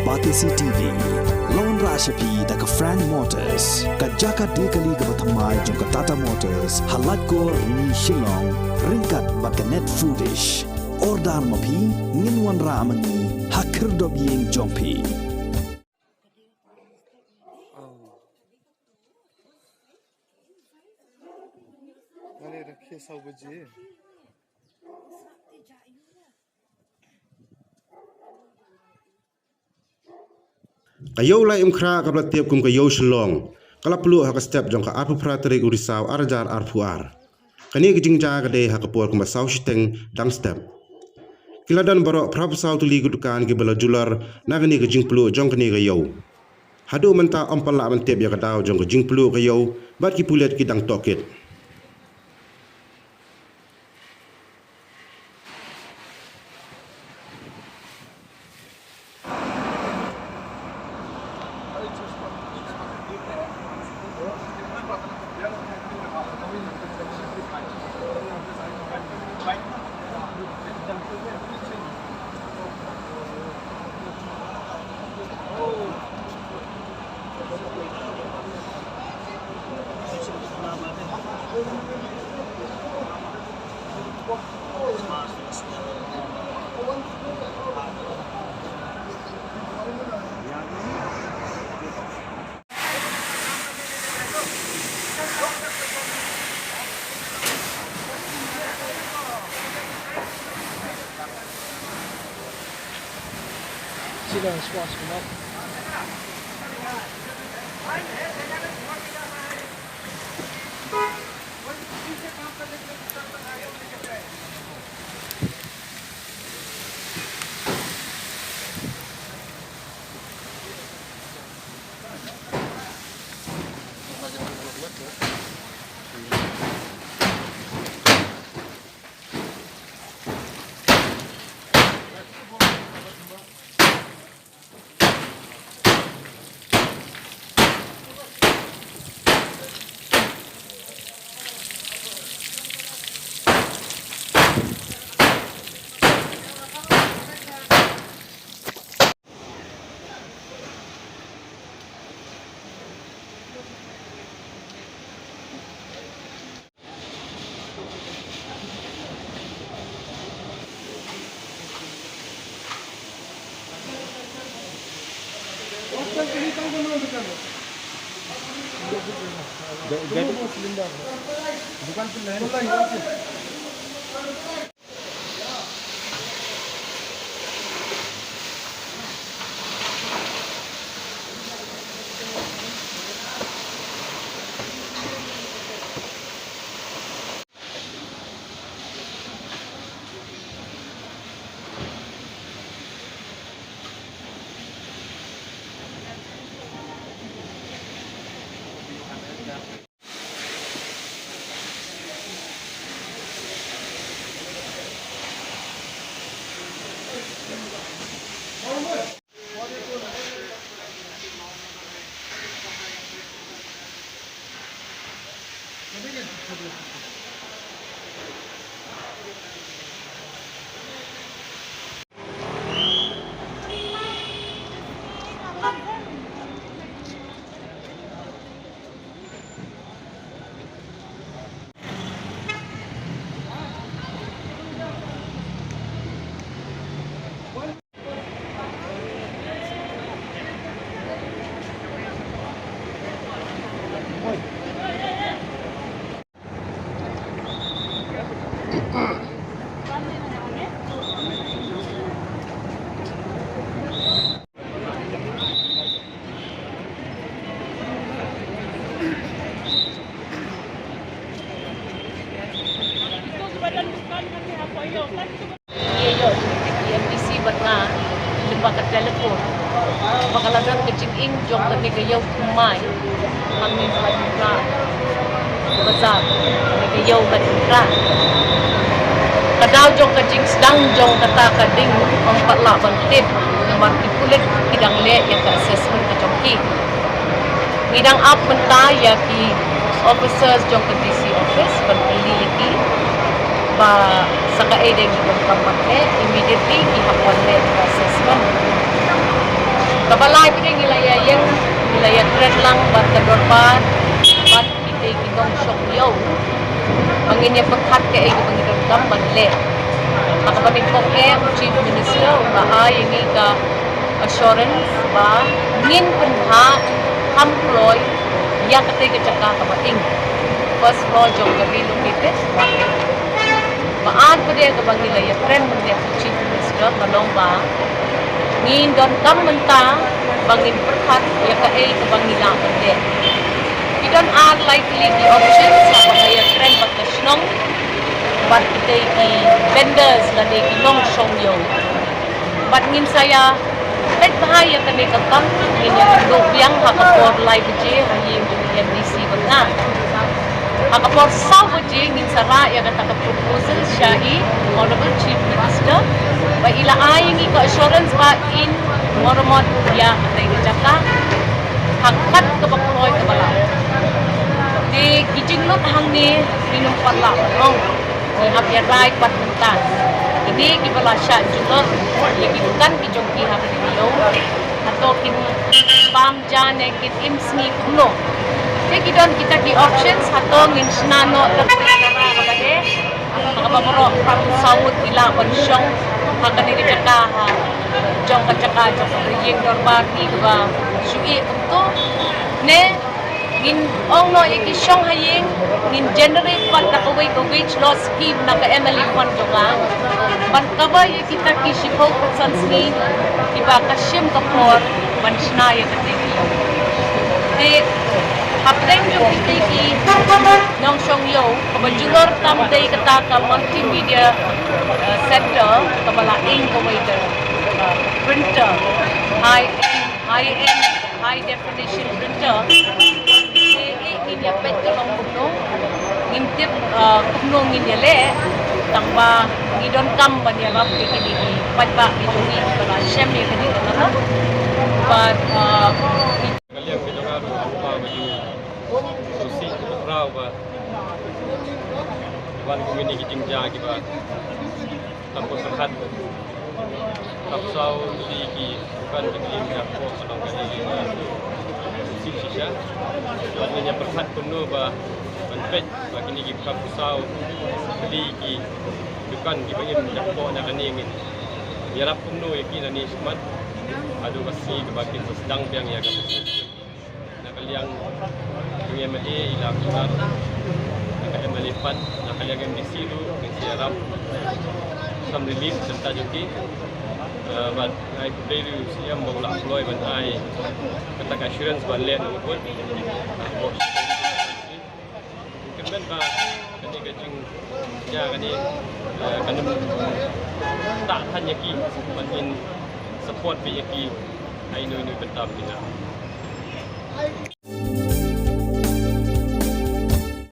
Batisi TV. Lone Rashapi da ka Frank Motors. Ka Jaka Dekali ka Bathamai jong ka Tata Motors. Halat Kor ni Shillong. Ringkat bat ka Net Foodish. Ordar mapi nginwan ramani hakir dob yeng jongpi. Mari rakhiye sau baje. Kayo lai imkra kapla tiap kum kayo Shillong. Kala pelu hak step jong ka arpu prateri urisau arjar arpuar. Kani kijingja kade hak puar kum basau shiteng dang step. Kiladan barok prapsau tu ligu dukan ke bala jular nagani kijing pelu jong kani kayo. Hadu menta ompala mentep ya kadau jong kijing pelu kayo bat ki pulet ki dang tokit. Sila ang squash mo. Bukan EMDC batna limba ka telepon bakalagan kecing ing jong kani gayaw kumay kami madura bazar kani gayaw madura kadaw jong kecing sedang jong kata kading empatlah bantip yang marti kulit kidang le yang ka assessment ka jongki ngidang up mentaya ki officers jong ka DC office pagpili ki ba saka ede gi pampake immediately ihapon le assessment Kabalay kita nilaya yang nilaya keren lang bat kadorban bat kita kitong syok yo. Manginya pagkat ke ay pangidon gamban le. Makabanig ko Chief Minister ba ay ini ka assurance ba ngin punha employ ya kate ke cakap kabating. First floor jong gabi located. Maad pa dia ka bang nilaya keren man Chief Minister manong ba ngin don kamenta bangin perhat ya ka ay kabang nila pande. We don't are likely the options sa pangaya trend pagkasnong but they vendors na they kinong siyong yung but ngin saya kahit bahaya kami kakang ngin yung lubyang hakapor live je hayim yung MDC wag na hakapor sawa je ngin sara ya kata proposal siya Honorable Chief Minister ba ilaayang ika-assurance ba in moromot ya katay na jaka hangkat kapakuloy kabala di kijinglot hang ni minumpat la nong habya rai pat mentan jadi kibala sya julor ya kibukan kijongki ha video atau kin pam jane kit imsni kuno jadi kidon kita ki options atau ngin snano terkena kabade makabamoro sawut ila konsyong hakani ni jaka ha jong kacaka jong yeng dorbar ni ba sui untuk ne ngin ong no iki syong hayeng ngin generate pat ka wage loss scheme na ka Emily Fund jonga ban kaba kita ki shipo sansni iba ka shim ka por ban shnaya ka tekiyo de hapdeng jo ki nong syong yo kabajulor tam day kata ka multimedia center kabalaing ka waiter printer high definition printer ngin pet kalong kuno ngin tip kuno ngin yale tangba ngidon kam ban ya rap kini patba bidungi bala shem ya kini kana but kalian kejongan apa baju susi rau ba wan kumini kijing ja kiba tampo terhat tapsau si ki bukan kijing ja ko kalong kali si sisa jadinya perhat kuno ba benpet bagi ni kita pusau beli ki bukan ki bagian jakpo na kaning yarap kuno yakin ani smart adu kasi kebagian sedang yang ya kapus na kaliang yung MLA ilang surat na MLA Fund na kaliang MDC lu ng siyarap some relief serta juga but I today siya mawala employ ban ay kata assurance ban len upod kemen ba kani gajing ya kani kanum tak hanya ki banin support bi ki ai noi betam dina